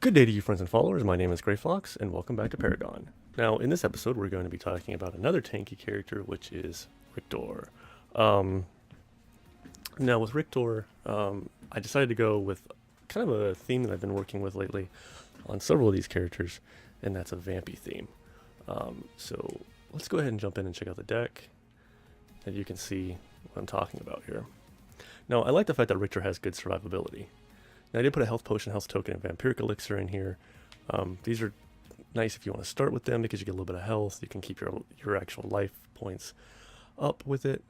Good day to you friends and followers, my name is Grey Fox, and welcome back to Paragon. Now, in this episode, we're going to be talking about another tanky character, which is Riktor. Um, Now, with Riktor, I decided to go with kind of a theme that I've been working with lately on several of these characters, and that's a vampy theme. So, let's go ahead and jump in and check out the deck, and you can see what I'm talking about here. Now, I like the fact that Riktor has good survivability. Now, I did put a health potion, health token, and vampiric elixir in here. These are nice if you want to start with them because you get a little bit of health. You can keep your actual life points up with it.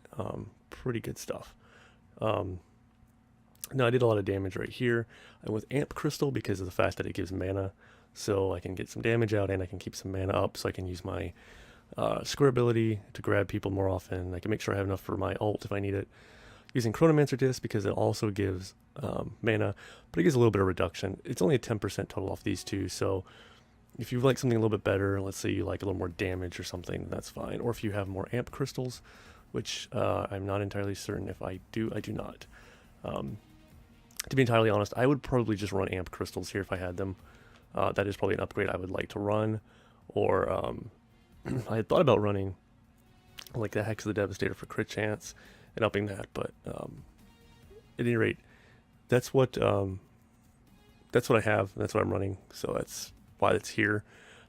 Pretty good stuff. Now, I did a lot of damage right here. I went with Amp Crystal because of the fact that it gives mana. So I can get some damage out and I can keep some mana up so I can use my square ability to grab people more often. I can make sure I have enough for my ult if I need it. Using Chronomancer Disc because it also gives mana, but it gives a little bit of reduction. It's only a 10% total off these two, so if you like something a little bit better, let's say you like a little more damage or something, that's fine. Or if you have more amp crystals, which I'm not entirely certain if I do not. To be entirely honest, I would probably just run amp crystals here if I had them. That is probably an upgrade I would like to run. Or I had thought about running like the Hex of the Devastator for crit chance and upping that, but at any rate, that's what I have. That's what I'm running, so that's why it's here.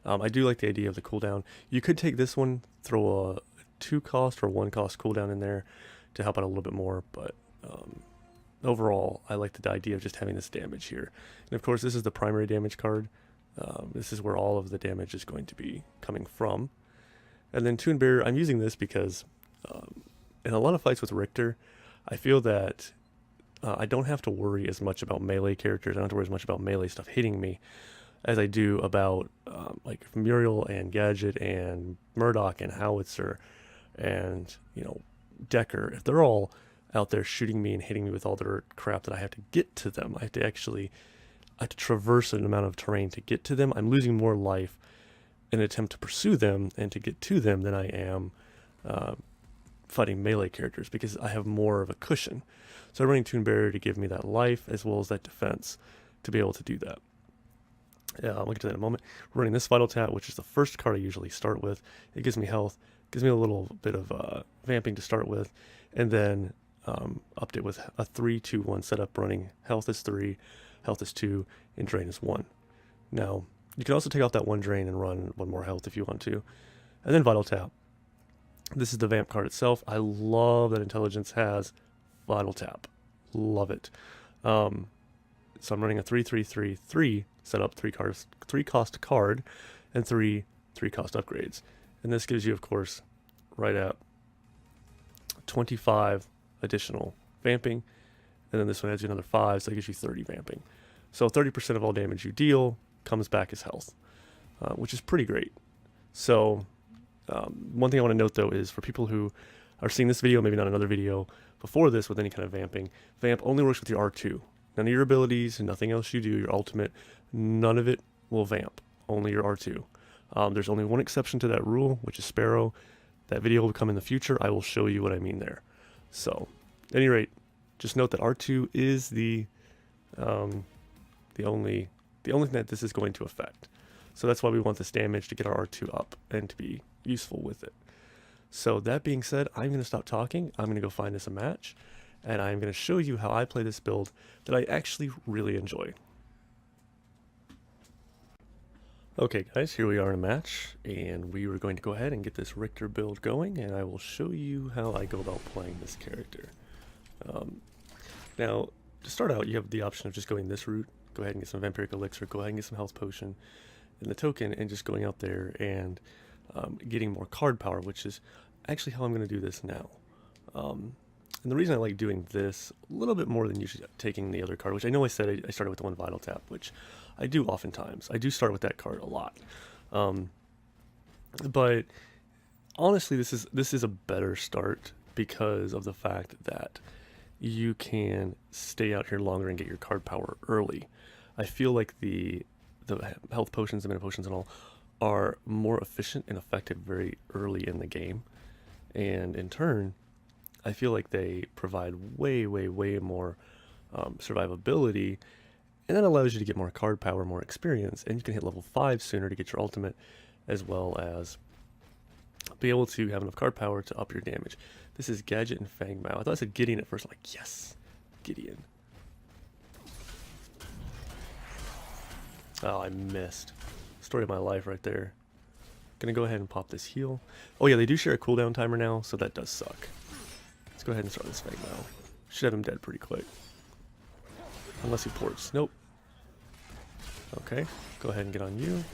I do like the idea of the cooldown. You could take this one, throw a 2 cost or 1 cost cooldown in there to help out a little bit more, but overall, I like the idea of just having this damage here. And of course, this is the primary damage card. This is where all of the damage is going to be coming from. And then Toon Bear, I'm using this because in a lot of fights with Riktor, I feel that I don't have to worry as much about melee characters. I don't have to worry as much about melee stuff hitting me as I do about like Muriel and Gadget and Murdoch and Howitzer and, Decker. If they're all out there shooting me and hitting me with all their crap that I have to get to them, I have to traverse an amount of terrain to get to them. I'm losing more life in an attempt to pursue them and to get to them than I am fighting melee characters because I have more of a cushion. So I'm running Toon Barrier to give me that life as well as that defense to be able to do that. I'll get to that in a moment. We're running this Vital Tap, which is the first card I usually start with. It gives me health, gives me a little bit of vamping to start with, and then upped it with a 3-2-1 setup running health is 3, health is 2, and drain is 1. Now, you can also take off that 1 drain and run 1 more health if you want to. And then Vital Tap. This is the Vamp card itself. I love that Intelligence has Vital Tap. Love it. So I'm running a 3-3-3-3 setup, 3 cost card, and 3 cost upgrades. And this gives you, of course, right at 25 additional vamping. And then this one adds you another 5, so that gives you 30 vamping. So 30% of all damage you deal comes back as health, which is pretty great. So one thing I want to note, though, is for people who are seeing this video, maybe not another video before this with any kind of vamping, Vamp only works with your R2. None of your abilities and nothing else you do, your ultimate, none of it will Vamp, only your R2. There's only one exception to that rule, which is Sparrow. That video will come in the future. I will show you what I mean there. So, at any rate, just note that R2 is the only thing that this is going to affect. So that's why we want this damage to get our R2 up and to be useful with it. So that being said, I'm going to stop talking. I'm going to go find us a match, and I'm going to show you how I play this build that I actually really enjoy. Okay guys, here we are in a match, and we are going to go ahead and get this Riktor build going, and I will show you how I go about playing this character. Now, to start out, you have the option of just going this route. Go ahead and get some Vampiric Elixir, go ahead and get some Health Potion and the token, and just going out there and getting more card power, which is actually how I'm going to do this now. And the reason I like doing this a little bit more than usually taking the other card, which I know I said I started with the 1 Vital Tap, which I do oftentimes. I do start with that card a lot. But honestly, this is a better start because of the fact that you can stay out here longer and get your card power early. I feel like the health potions, the mana potions and all, are more efficient and effective very early in the game. And in turn, I feel like they provide way more survivability And that allows you to get more card power, more experience, and you can hit level 5 sooner to get your ultimate, as well as be able to have enough card power to up your damage. This is Gadget and Fang Mao. I thought I said Gideon at first. I'm like, yes, Gideon. Oh, I missed. Story of my life right there. Gonna go ahead and pop this heal. Oh yeah, they do share a cooldown timer now, so that does suck. Let's go ahead and start this Fang Mao. Should have him dead pretty quick. Unless he ports. Nope. Okay, go ahead and get on you.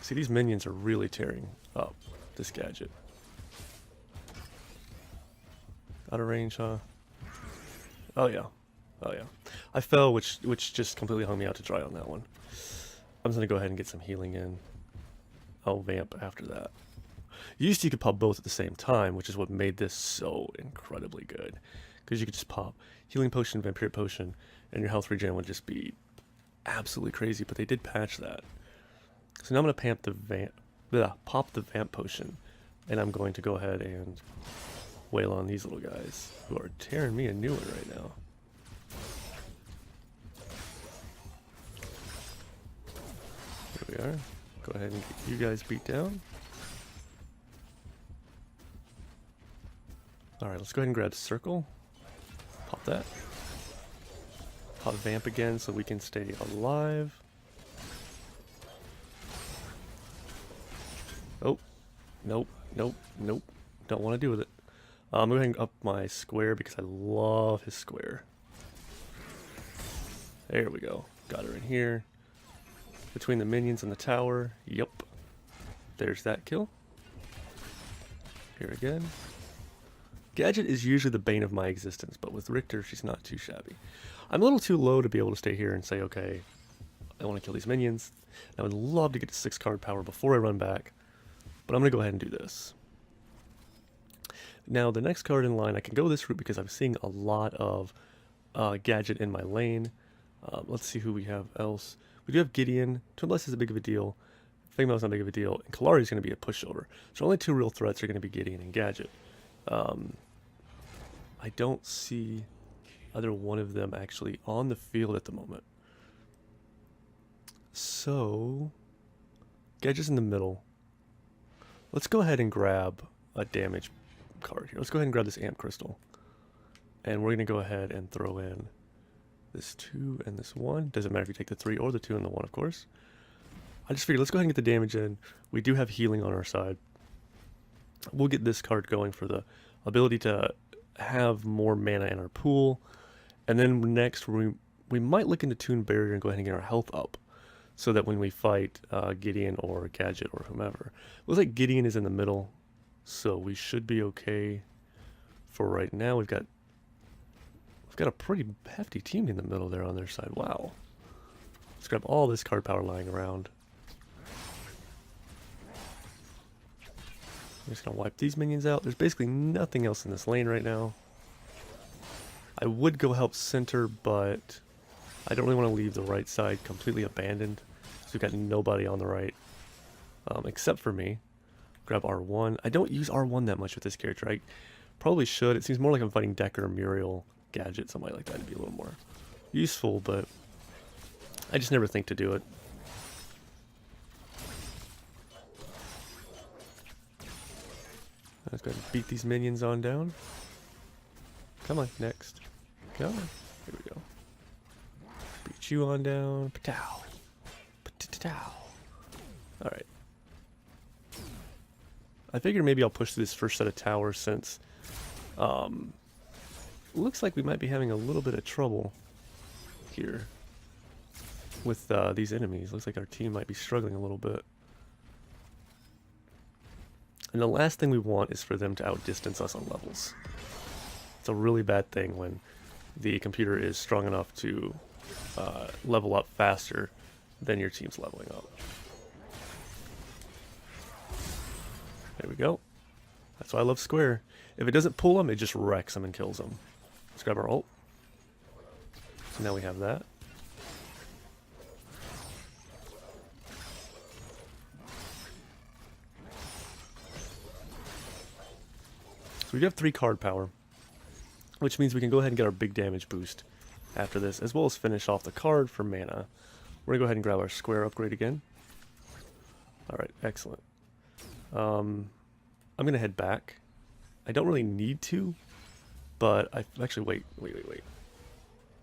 See, these minions are really tearing up this Gadget. Out of range, huh? Oh yeah. Oh yeah. I fell, which just completely hung me out to dry on that one. I'm just gonna go ahead and get some healing in. I'll Vamp after that. Used to you could pop both at the same time, which is what made this so incredibly good. Because you could just pop Healing Potion, Vampiric Potion, and your health regen would just be absolutely crazy, but they did patch that. So now I'm going to pop the Vamp Potion, and I'm going to go ahead and wail on these little guys, who are tearing me a new one right now. Here we are. Go ahead and get you guys beat down. Alright, let's go ahead and grab Circle. Pop that. Pop Vamp again so we can stay alive. Oh. Nope. Nope. Nope. Don't want to do with it. I'm going up my square because I love his square. There we go. Got her in here. Between the minions and the tower. Yup. There's that kill. Here again. Gadget is usually the bane of my existence, but with Riktor, she's not too shabby. I'm a little too low to be able to stay here and say, okay, I want to kill these minions. I would love to get to 6 card power before I run back, but I'm going to go ahead and do this. Now, the next card in line, I can go this route because I'm seeing a lot of Gadget in my lane. Let's see who we have else. We do have Gideon. Twin Blast is a big of a deal. Fang Mao's not big of a deal. And Kalari is going to be a pushover. So only 2 real threats are going to be Gideon and Gadget. I don't see either one of them actually on the field at the moment. So, Gadget's in the middle. Let's go ahead and grab a damage card here. Let's go ahead and grab this Amp Crystal. And we're going to go ahead and throw in this 2 and this 1. Doesn't matter if you take the 3 or the 2 and the 1, of course. I just figured, let's go ahead and get the damage in. We do have healing on our side. We'll get this card going for the ability to have more mana in our pool. And then next, we might look into Toon Barrier and go ahead and get our health up. So that when we fight Gideon or Gadget or whomever. Looks like Gideon is in the middle. So we should be okay for right now. We've got a pretty hefty team in the middle there on their side. Wow. Let's grab all this card power lying around. I'm just going to wipe these minions out. There's basically nothing else in this lane right now. I would go help center, but I don't really want to leave the right side completely abandoned. So we've got nobody on the right, except for me. Grab R1. I don't use R1 that much with this character. I probably should. It seems more like I'm fighting Decker, Muriel, Gadget, somebody like that to be a little more useful, but I just never think to do it. Let's go ahead and beat these minions on down. Come on, next. Come on. Here we go. Beat you on down. Patow. Patow. Alright. I figured maybe I'll push this first set of towers since looks like we might be having a little bit of trouble here with these enemies. Looks like our team might be struggling a little bit. And the last thing we want is for them to outdistance us on levels. It's a really bad thing when the computer is strong enough to level up faster than your team's leveling up. There we go. That's why I love Square. If it doesn't pull them, it just wrecks them and kills them. Let's grab our ult. So now we have that. So we have 3 card power, which means we can go ahead and get our big damage boost after this, as well as finish off the card for mana. We're going to go ahead and grab our square upgrade again. Alright, excellent. I'm going to head back. I don't really need to, but I actually, wait.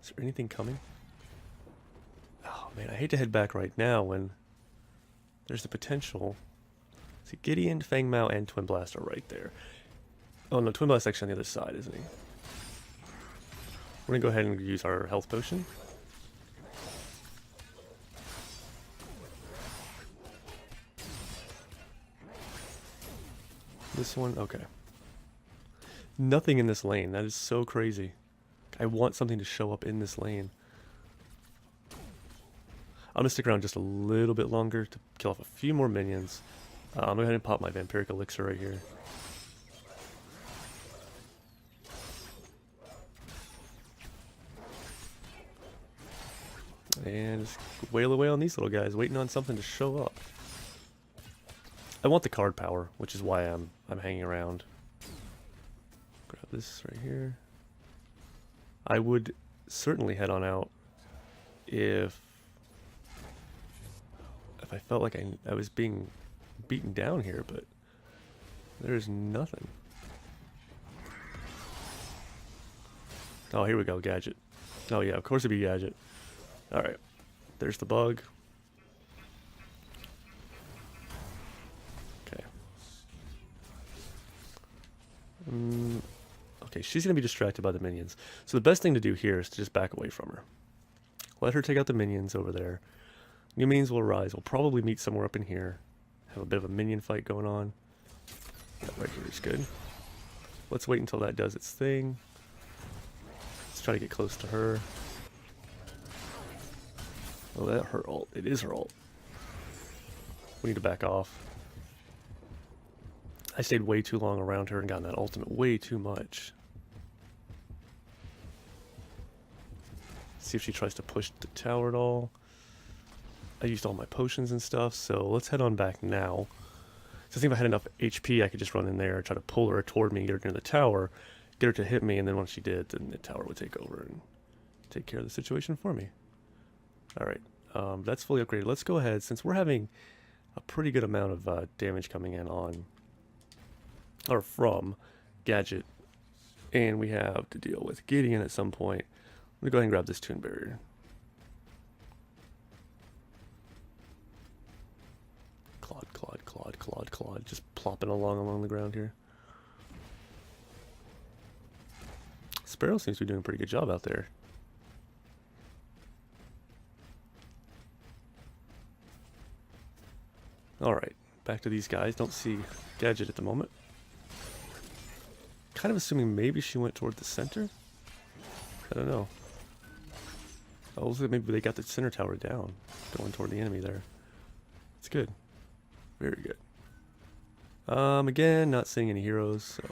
Is there anything coming? Oh man, I hate to head back right now when there's the potential. See, Gideon, Fang Mao, and Twin Blast are right there. Oh no, Twin Blast actually on the other side, isn't he? We're gonna go ahead and use our health potion. This one, okay. Nothing in this lane, that is so crazy. I want something to show up in this lane. I'm gonna stick around just a little bit longer to kill off a few more minions. I'm gonna go ahead and pop my Vampiric Elixir right here. And just wail away on these little guys, waiting on something to show up. I want the card power, which is why I'm hanging around. Grab this right here. I would certainly head on out if I felt like I was being beaten down here, but there's nothing. Oh, here we go, Gadget. Oh yeah, of course it'd be Gadget. Alright, there's the bug. Okay. Okay, she's going to be distracted by the minions. So the best thing to do here is to just back away from her. Let her take out the minions over there. New minions will arise. We'll probably meet somewhere up in here. Have a bit of a minion fight going on. That right here is good. Let's wait until that does its thing. Let's try to get close to her. Oh, that her ult. It is her ult. We need to back off. I stayed way too long around her and gotten that ultimate way too much. See if she tries to push the tower at all. I used all my potions and stuff, so let's head on back now. So I think if I had enough HP, I could just run in there, try to pull her toward me, get her near the tower, get her to hit me, and then once she did, then the tower would take over and take care of the situation for me. Alright, that's fully upgraded. Let's go ahead, since we're having a pretty good amount of damage coming in on, or from, Gadget, and we have to deal with Gideon at some point. I'm going to go ahead and grab this Toon Barrier. Claude, just plopping along the ground here. Sparrow seems to be doing a pretty good job out there. Alright, back to these guys. Don't see Gadget at the moment. Kind of assuming maybe she went toward the center? I don't know. Oh, looks like maybe they got the center tower down, going toward the enemy there. It's good. Very good. Again, not seeing any heroes, so.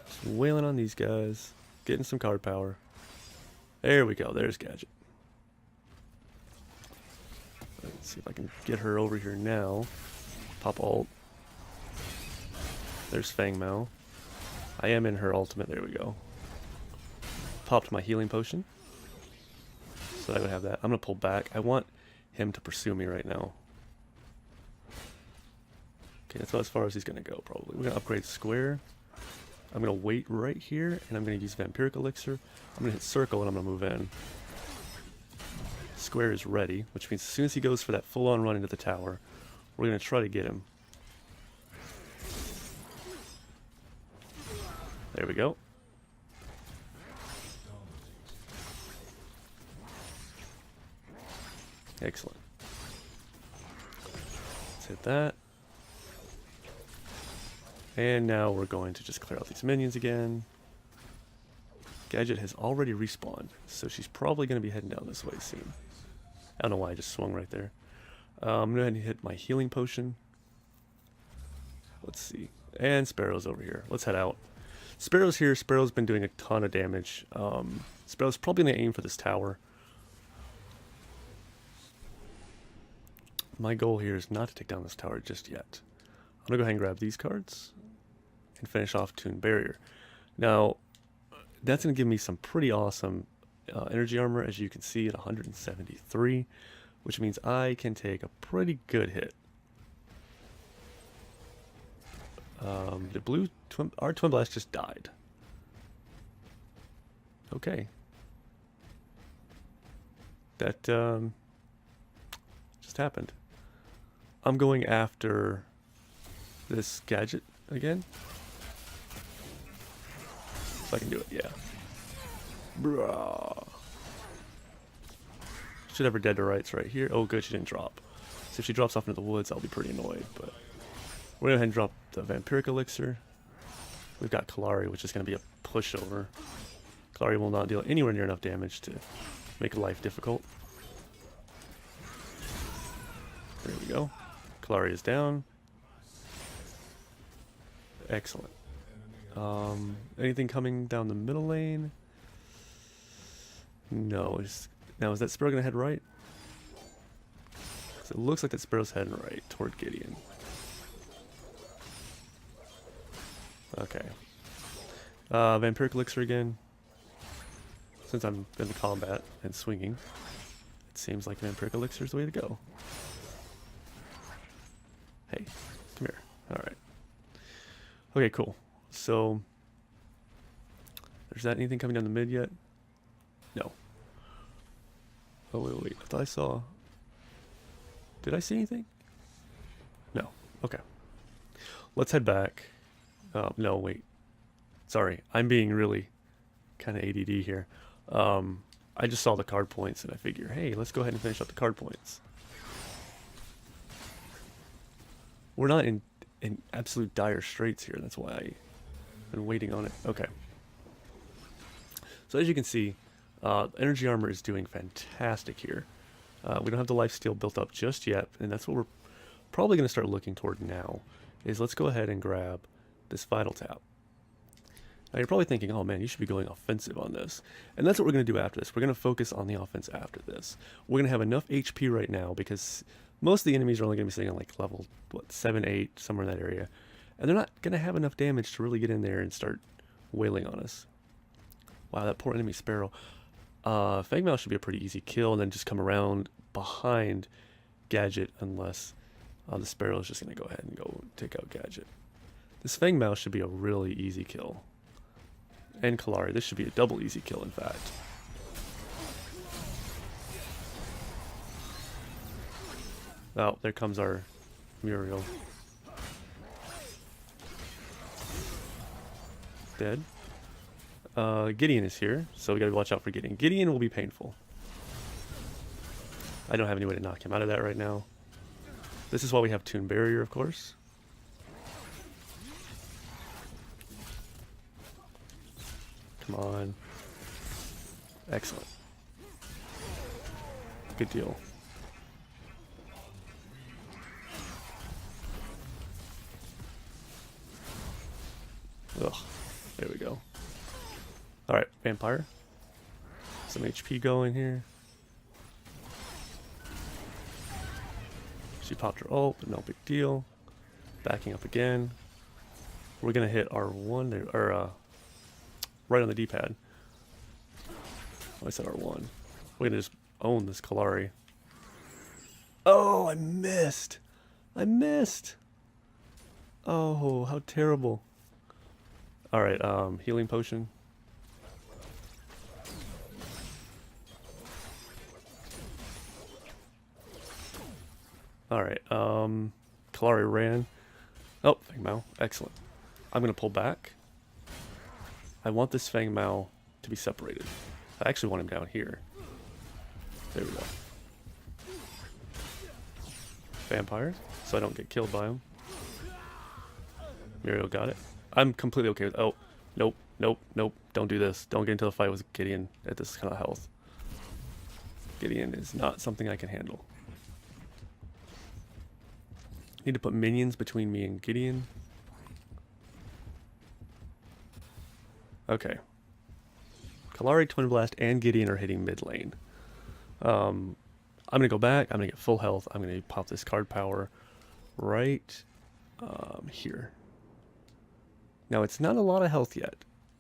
Just wailing on these guys, getting some card power. There we go, there's Gadget. Let's see if I can get her over here now. Pop ult. There's Fang Mao. I am in her ultimate, there we go. Popped my healing potion. So I would have that. I'm going to pull back. I want him to pursue me right now. Okay, that's about as far as he's going to go, probably. We're going to upgrade square. I'm going to wait right here, and I'm going to use Vampiric Elixir. I'm going to hit circle, and I'm going to move in. Square is ready, which means as soon as he goes for that full-on run into the tower, we're going to try to get him. There we go. Excellent. Let's hit that. And now we're going to just clear out these minions again. Gadget has already respawned, so she's probably going to be heading down this way soon. I don't know why I just swung right there. I'm going to hit my healing potion. Let's see. And Sparrow's over here. Let's head out. Sparrow's here. Sparrow's been doing a ton of damage. Sparrow's probably going to aim for this tower. My goal here is not to take down this tower just yet. I'm going to go ahead and grab these cards can finish off Toon Barrier. Now, that's going to give me some pretty awesome energy armor, as you can see, at 173, which means I can take a pretty good hit. Our Twin Blast just died. Okay. That just happened. I'm going after this gadget again. If I can do it, yeah. Bruh. Should have her dead to rights right here. Oh good, she didn't drop. So if she drops off into the woods, I'll be pretty annoyed, but we're going to go ahead and drop the Vampiric Elixir. We've got Kalari, which is going to be a pushover. Kalari will not deal anywhere near enough damage to make life difficult. There we go. Kalari is down. Excellent. Anything coming down the middle lane? No. Now, is that Sparrow going to head right? So it looks like that Sparrow's heading right toward Gideon. Okay. Vampiric Elixir again. Since I'm in the combat and swinging, it seems like Vampiric Elixir is the way to go. Hey, come here. Alright. Okay, cool. So, there's that. Anything coming down the mid yet? No. Oh, wait. I thought I saw... Did I see anything? No. Okay. Let's head back. No, wait. Sorry. I'm being really kind of ADD here. I just saw the card points and I figure, hey, let's go ahead and finish up the card points. We're not in absolute dire straits here. That's why I've been waiting on it. Okay. So as you can see, energy armor is doing fantastic here. We don't have the lifesteal built up just yet, and that's what we're probably going to start looking toward now, is let's go ahead and grab this Vital Tap. Now you're probably thinking, oh man, you should be going offensive on this. And that's what we're going to do after this. We're going to focus on the offense after this. We're going to have enough HP right now because most of the enemies are only going to be sitting on like level, 7, 8, somewhere in that area. And they're not going to have enough damage to really get in there and start wailing on us. Wow, that poor enemy Sparrow. Fangmouse should be a pretty easy kill, and then just come around behind Gadget unless the Sparrow is just going to go ahead and go take out Gadget. This Fangmouse should be a really easy kill. And Kalari, this should be a double easy kill, in fact. Oh, there comes our Muriel. Dead. Gideon is here, so we gotta watch out for Gideon. Gideon will be painful. I don't have any way to knock him out of that right now. This is why we have Toon Barrier, of course. Come on. Excellent. Good deal. Ugh. There we go. Alright, Vampire. Some HP going here. She popped her ult, but no big deal. Backing up again. We're gonna hit R1 there, or right on the D-pad. Oh, I said R1. We're gonna just own this Kalari. Oh, I missed! I missed! Oh, how terrible. Alright, healing potion. Alright, Kalari ran. Oh, Fang Mao. Excellent. I'm going to pull back. I want this Fang Mao to be separated. I actually want him down here. There we go. Vampire, so I don't get killed by him. Muriel got it. I'm completely okay with... Oh, nope, nope, nope. Don't do this. Don't get into the fight with Gideon at this kind of health. Gideon is not something I can handle. Need to put minions between me and Gideon. Okay. Kalari, Twin Blast, and Gideon are hitting mid lane. I'm going to go back. I'm going to get full health. I'm going to pop this card power right here. Now, it's not a lot of health yet.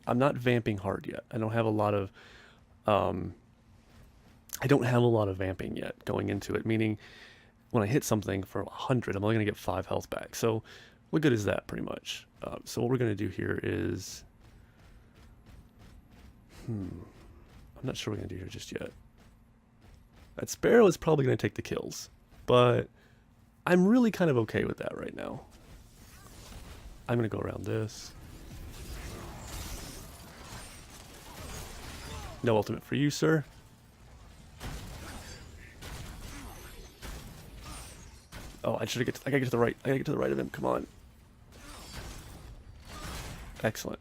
I'm not vamping hard yet. I don't have a lot of um, vamping yet going into it, meaning when I hit something for 100, I'm only going to get 5 health back. So what good is that, pretty much? So what we're going to do here is... I'm not sure what we're going to do here just yet. That Sparrow is probably going to take the kills, but I'm really kind of okay with that right now. I'm going to go around this. No ultimate for you, sir. Oh, I gotta get to the right. I gotta get to the right of him. Come on. Excellent.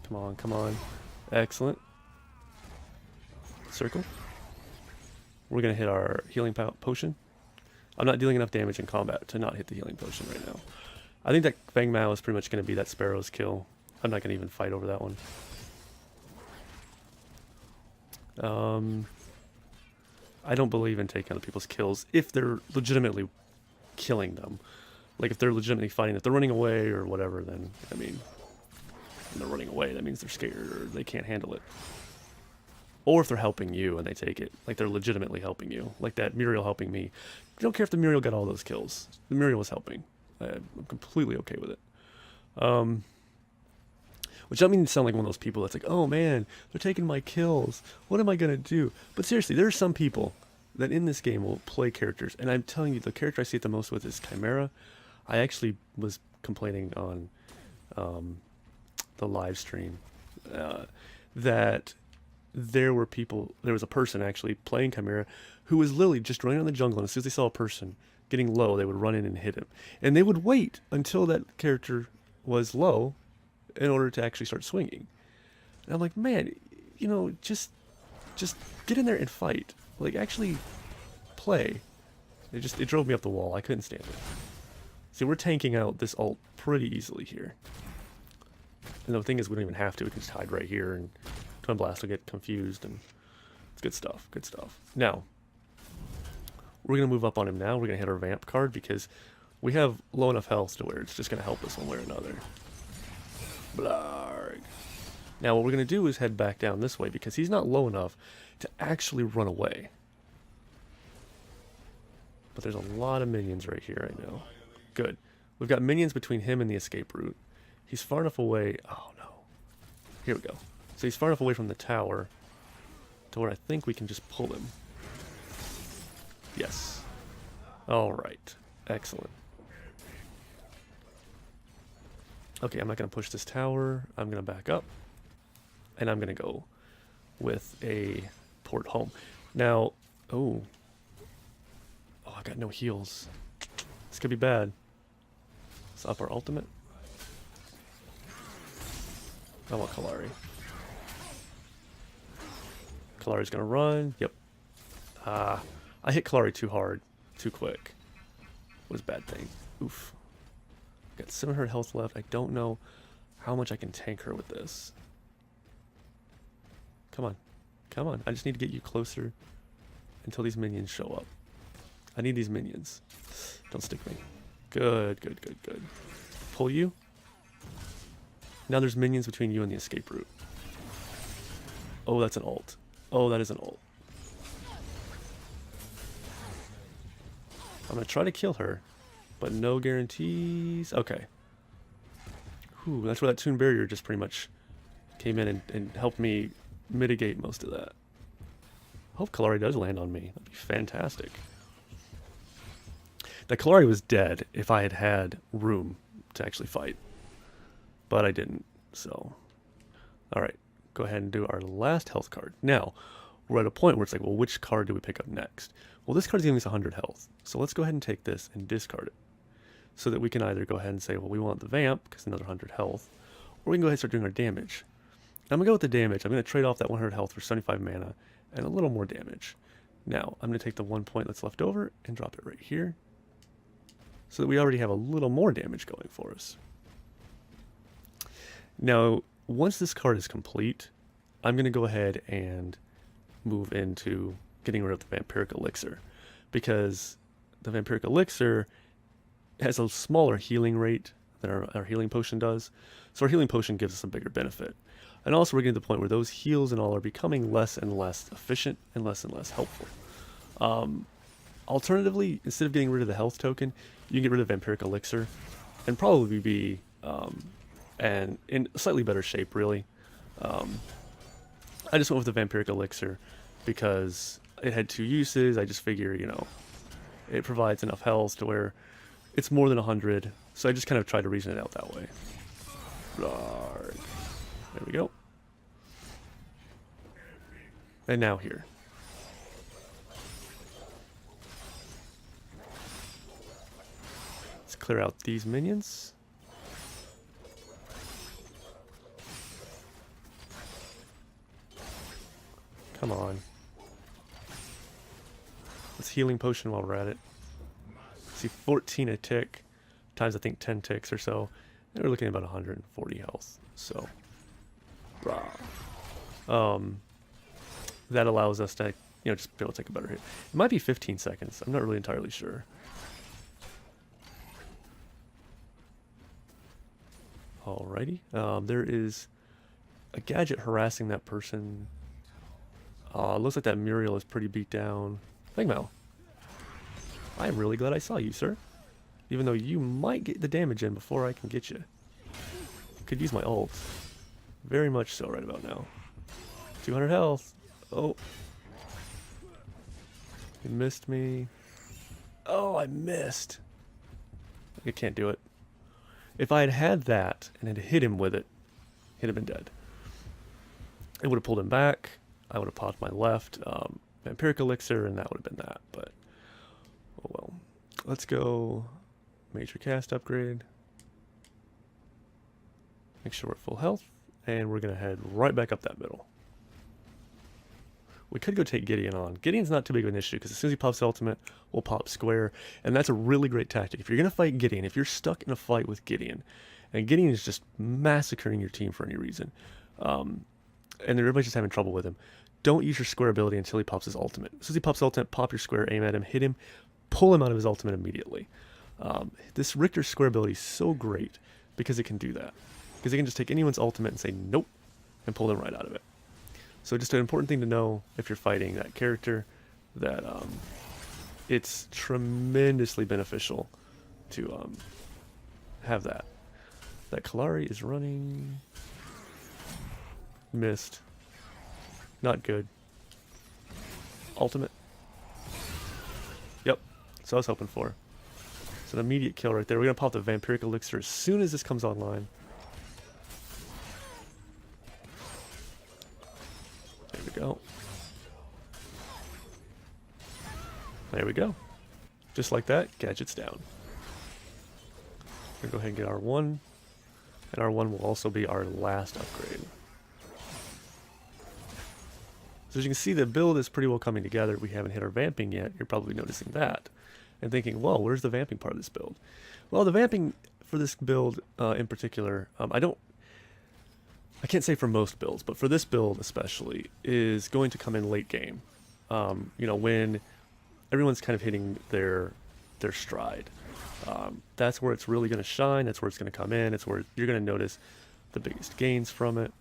Come on, come on. Excellent. Circle. We're gonna hit our healing potion. I'm not dealing enough damage in combat to not hit the healing potion right now. I think that Fang Mao is pretty much gonna be that Sparrow's kill. I'm not gonna even fight over that one. I don't believe in taking other people's kills if they're legitimately killing them. Like, if they're legitimately fighting, if they're running away or whatever, then, I mean, when they're running away, that means they're scared or they can't handle it. Or if they're helping you and they take it, like they're legitimately helping you. Like that Muriel helping me. I don't care if the Muriel got all those kills. The Muriel was helping. I'm completely okay with it. Which doesn't mean to sound like one of those people that's like, oh man, they're taking my kills. What am I going to do? But seriously, there are some people that in this game will play characters. And I'm telling you, the character I see it the most with is Chimera. I actually was complaining on the live stream that there was a person actually playing Chimera who was literally just running on the jungle, and as soon as they saw a person getting low, they would run in and hit him. And they would wait until that character was low in order to actually start swinging. And I'm like, man, you know, just get in there and fight. Like, actually play. It drove me up the wall. I couldn't stand it. See, we're tanking out this ult pretty easily here. And the thing is, we don't even have to. We can just hide right here, and Twin Blast will get confused, and it's good stuff. Good stuff. Now, we're going to move up on him now. We're going to hit our Vamp card, because we have low enough health to where it's just going to help us one way or another. Blarg. Now, what we're going to do is head back down this way, because he's not low enough to actually run away. But there's a lot of minions right here right now. Good. We've got minions between him and the escape route. He's far enough away. Oh, no. Here we go. So he's far enough away from the tower to where I think we can just pull him. Yes. All right. Excellent. Okay, I'm not going to push this tower. I'm going to back up. And I'm going to go with a port home. Now, oh, I got no heals. This could be bad. Let's up our ultimate. I want Kalari. Kalari's gonna run. Yep. I hit Kalari too hard, too quick. Was a bad thing. Oof. Got 700 health left. I don't know how much I can tank her with this. Come on. Come on. I just need to get you closer until these minions show up. I need these minions. Don't stick me. Good, good, good, good. Pull you. Now there's minions between you and the escape route. Oh, that's an ult. Oh, that is an ult. I'm going to try to kill her, but no guarantees. Okay. Whew, that's where that Toon Barrier just pretty much came in and helped me mitigate most of that. I hope Kalari does land on me. That'd be fantastic. That Kalari was dead if I had had room to actually fight. But I didn't, so. Alright, go ahead and do our last health card. Now, we're at a point where it's like, well, which card do we pick up next? Well, this card's giving us 100 health. So let's go ahead and take this and discard it. So that we can either go ahead and say, well, we want the Vamp, because another 100 health. Or we can go ahead and start doing our damage. I'm going to go with the damage. I'm going to trade off that 100 health for 75 mana and a little more damage. Now, I'm going to take the 1 point that's left over and drop it right here. So that we already have a little more damage going for us. Now, once this card is complete, I'm going to go ahead and move into getting rid of the Vampiric Elixir. Because the Vampiric Elixir has a smaller healing rate than our healing potion does. So our healing potion gives us a bigger benefit. And also we're getting to the point where those heals and all are becoming less and less efficient and less helpful. Alternatively, instead of getting rid of the health token, you can get rid of Vampiric Elixir and probably be and in slightly better shape, really. I just went with the Vampiric Elixir because it had 2 uses. I just figure, you know, it provides enough health to where it's more than 100. So I just kind of tried to reason it out that way. There we go. And now here. Let's clear out these minions. Come on. Let's healing potion while we're at it. See, 14 a tick, times I think 10 ticks or so. And we're looking at about 140 health. So, that allows us to, you know, just be able to take a better hit. It might be 15 seconds. I'm not really entirely sure. Alrighty. There is a gadget harassing that person. Looks like that Muriel is pretty beat down. Fangmao, I am really glad I saw you, sir. Even though you might get the damage in before I can get you. Could use my ult. Very much so right about now. 200 health. Oh. You missed me. Oh, I missed. I can't do it. If I had had that and had hit him with it, he'd have been dead. It would have pulled him back. I would have popped my left Vampiric Elixir, and that would have been that. But, oh well. Let's go major cast upgrade. Make sure we're at full health. And we're going to head right back up that middle. We could go take Gideon on. Gideon's not too big of an issue, because as soon as he pops ultimate, we'll pop square. And that's a really great tactic. If you're going to fight Gideon, if you're stuck in a fight with Gideon, and Gideon is just massacring your team for any reason, and everybody's just having trouble with him, don't use your square ability until he pops his ultimate. As soon as he pops ultimate, pop your square, aim at him, hit him, pull him out of his ultimate immediately. This Riktor square ability is so great because it can do that. Because it can just take anyone's ultimate and say nope, and pull them right out of it. So just an important thing to know if you're fighting that character, that it's tremendously beneficial to have that. That Kalari is running. Missed. Not good. Ultimate. Yep. That's what I was hoping for. It's an immediate kill right there. We're going to pop the Vampiric Elixir as soon as this comes online. There we go. There we go. Just like that, gadget's down. We're going to go ahead and get R1. And R1 will also be our last upgrade. So as you can see, the build is pretty well coming together. We haven't hit our vamping yet. You're probably noticing that. And thinking, whoa, where's the vamping part of this build? Well, the vamping for this build in particular, I can't say for most builds, but for this build especially, is going to come in late game. You know, when everyone's kind of hitting their stride. That's where it's really going to shine. That's where it's going to come in. It's where you're going to notice the biggest gains from it.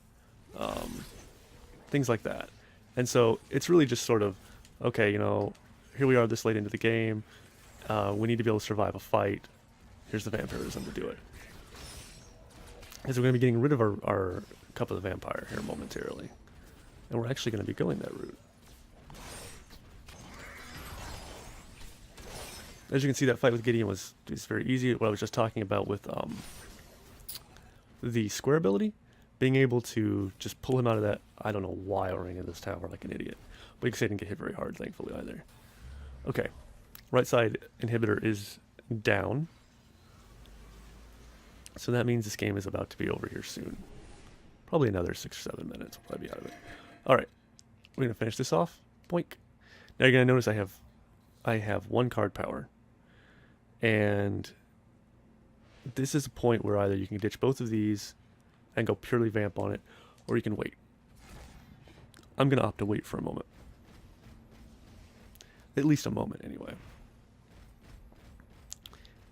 Things like that. And so it's really just sort of, okay, you know, here we are this late into the game. We need to be able to survive a fight. Here's the vampirism to do it. Because we're going to be getting rid of our Cup of the Vampire here momentarily. And we're actually going to be going that route. As you can see, that fight with Gideon was very easy. What I was just talking about with the square ability, being able to just pull him out of that, I don't know why I ran into this tower like an idiot. But you can see I didn't get hit very hard, thankfully, either. Okay, right side inhibitor is down. So that means this game is about to be over here soon. Probably another 6 or 7 minutes will probably be out of it. Alright, we're going to finish this off. Boink. Now you're going to notice I have 1 card power. And this is a point where either you can ditch both of these and go purely vamp on it, or you can wait. I'm going to opt to wait for a moment. At least a moment, anyway.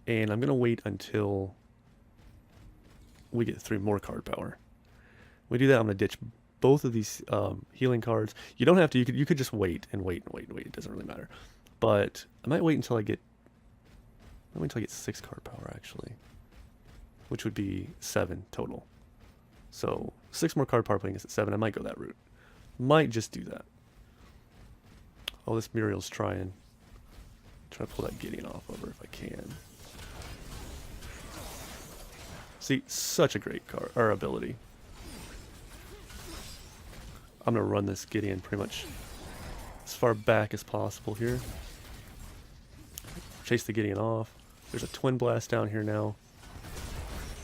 And I'm going to wait until we get 3 more card power. When we do that, I'm going to ditch both of these healing cards. You don't have to. You could just wait and wait and wait and wait. It doesn't really matter. But I might wait until I get 6 card power, actually. Which would be 7 total. So 6 more card power playing us at 7. I might go that route. Might just do that. Oh, this Muriel's trying to pull that Gideon off of her if I can. See, such a great card or ability. I'm gonna run this Gideon pretty much as far back as possible here. Chase the Gideon off. There's a Twin Blast down here now.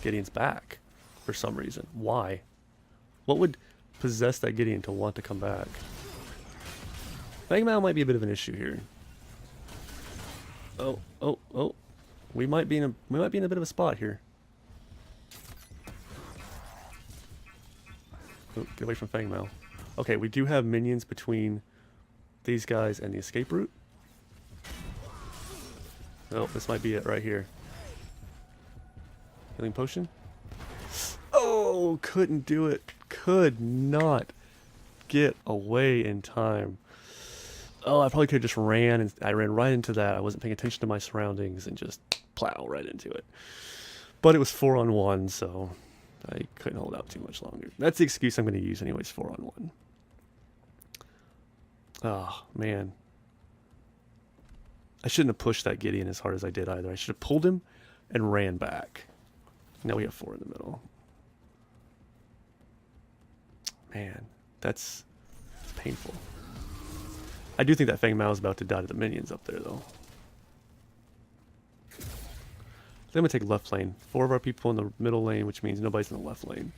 Gideon's back for some reason. Why? What would possess that Gideon to want to come back? Fangmao might be a bit of an issue here. Oh. We might be in a bit of a spot here. Oh, get away from Fangmao. Okay, we do have minions between these guys and the escape route. Oh, this might be it right here. Healing potion. Oh, couldn't do it. Could not get away in time. Oh, I probably could have just ran, and I ran right into that. I wasn't paying attention to my surroundings and just plow right into it. But it was 4-on-1, so I couldn't hold out too much longer. That's the excuse I'm going to use anyways, 4-on-1. Oh, man. I shouldn't have pushed that Gideon as hard as I did either. I should have pulled him and ran back. Now we have 4 in the middle. Man, that's painful. I do think that Fangmao is about to die to the minions up there, though. Then I'm going to take left lane. 4 of our people in the middle lane, which means nobody's in the left lane.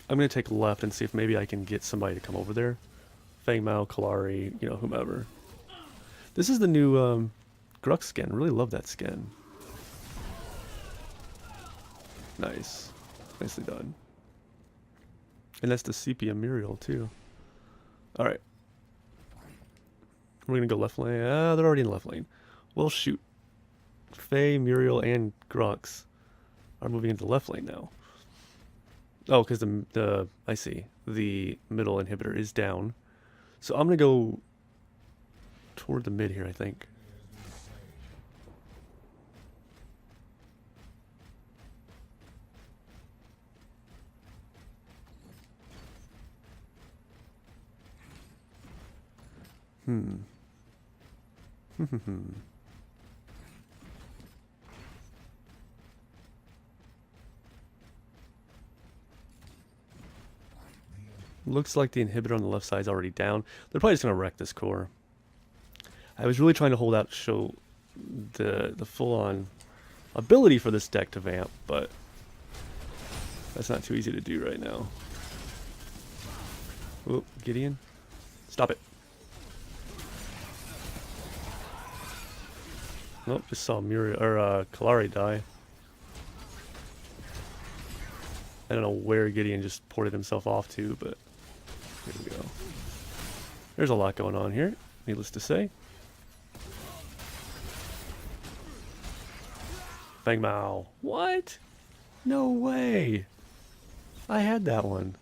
I'm going to take left and see if maybe I can get somebody to come over there. Fangmao, Kalari, you know, whomever. This is the new Grux skin. Really love that skin. Nice. Nicely done. And that's the Sepia Muriel, too. Alright. We're going to go left lane. Ah, they're already in the left lane. Well, shoot. Faye, Muriel, and Grux are moving into the left lane now. Oh, because I see. The middle inhibitor is down. So I'm going to go toward the mid here, I think. Looks like the inhibitor on the left side is already down. They're probably just going to wreck this core. I was really trying to hold out to show the full-on ability for this deck to vamp, but that's not too easy to do right now. Oh, Gideon. Stop it. Nope, just saw Muriel or Kalari die. I don't know where Gideon just ported himself off to, but here we go. There's a lot going on here, needless to say. Fangmao. What? No way. I had that one.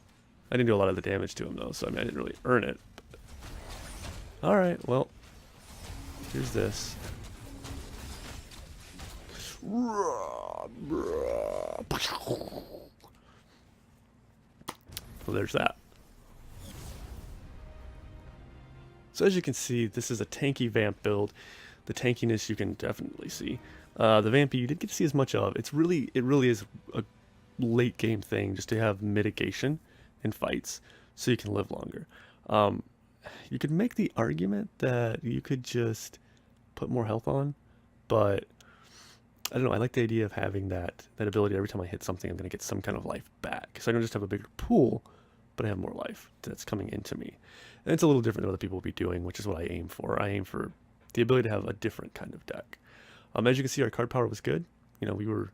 I didn't do a lot of the damage to him though, so I mean I didn't really earn it. Alright, well. Here's this. So there's that. So as you can see, this is a tanky vamp build. The tankiness you can definitely see. The vampy you didn't get to see as much of. It really is a late game thing just to have mitigation in fights so you can live longer. You could make the argument that you could just put more health on, but I don't know, I like the idea of having that ability. Every time I hit something, I'm going to get some kind of life back. So I don't just have a bigger pool, but I have more life that's coming into me. And it's a little different than what other people will be doing, which is what I aim for. I aim for the ability to have a different kind of deck. As you can see, our card power was good. You know, we were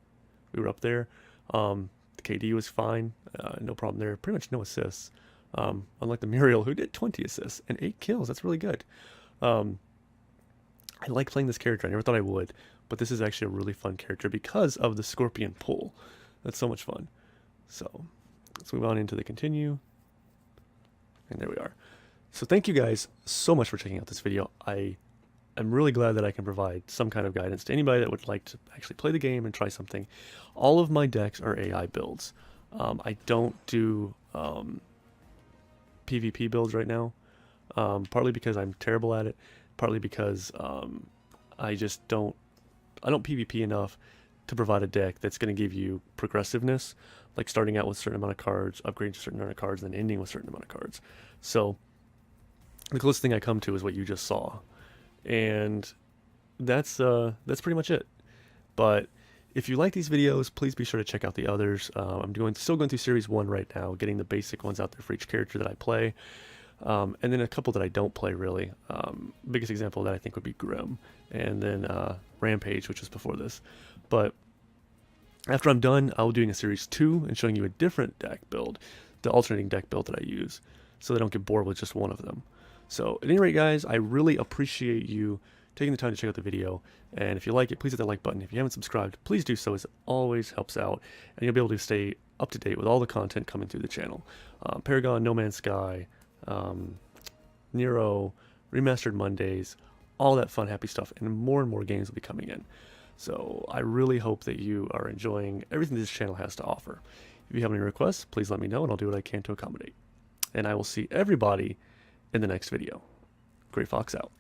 up there. The KD was fine. No problem there. Pretty much no assists. Unlike the Muriel, who did 20 assists and 8 kills. That's really good. I like playing this character. I never thought I would. but this is actually a really fun character because of the Scorpion pull. That's so much fun. So let's move on into the continue. And there we are. So thank you guys so much for checking out this video. I'm really glad that I can provide some kind of guidance to anybody that would like to actually play the game and try something. All of my decks are AI builds. I don't do PvP builds right now, partly because I'm terrible at it, partly because I don't PvP enough to provide a deck that's going to give you progressiveness, like starting out with a certain amount of cards, upgrading to a certain amount of cards, and then ending with a certain amount of cards. So the closest thing I come to is what you just saw, and that's pretty much it. But if you like these videos, please be sure to check out the others. I'm still going through Series 1 right now, getting the basic ones out there for each character that I play. And then a couple that I don't play really. Biggest example of that I think would be Grim, and then Rampage, which was before this. But after I'm done, I'll be doing a Series 2 and showing you a different deck build, the alternating deck build that I use, so they don't get bored with just one of them. So at any rate, guys, I really appreciate you taking the time to check out the video, and if you like it, please hit that like button. If you haven't subscribed, please do so, as it always helps out, and you'll be able to stay up to date with all the content coming through the channel. Paragon, No Man's Sky, Nero, Remastered Mondays, all that fun, happy stuff, and more games will be coming in. So I really hope that you are enjoying everything this channel has to offer. If you have any requests, please let me know, and I'll do what I can to accommodate. And I will see everybody in the next video. Great Fox out.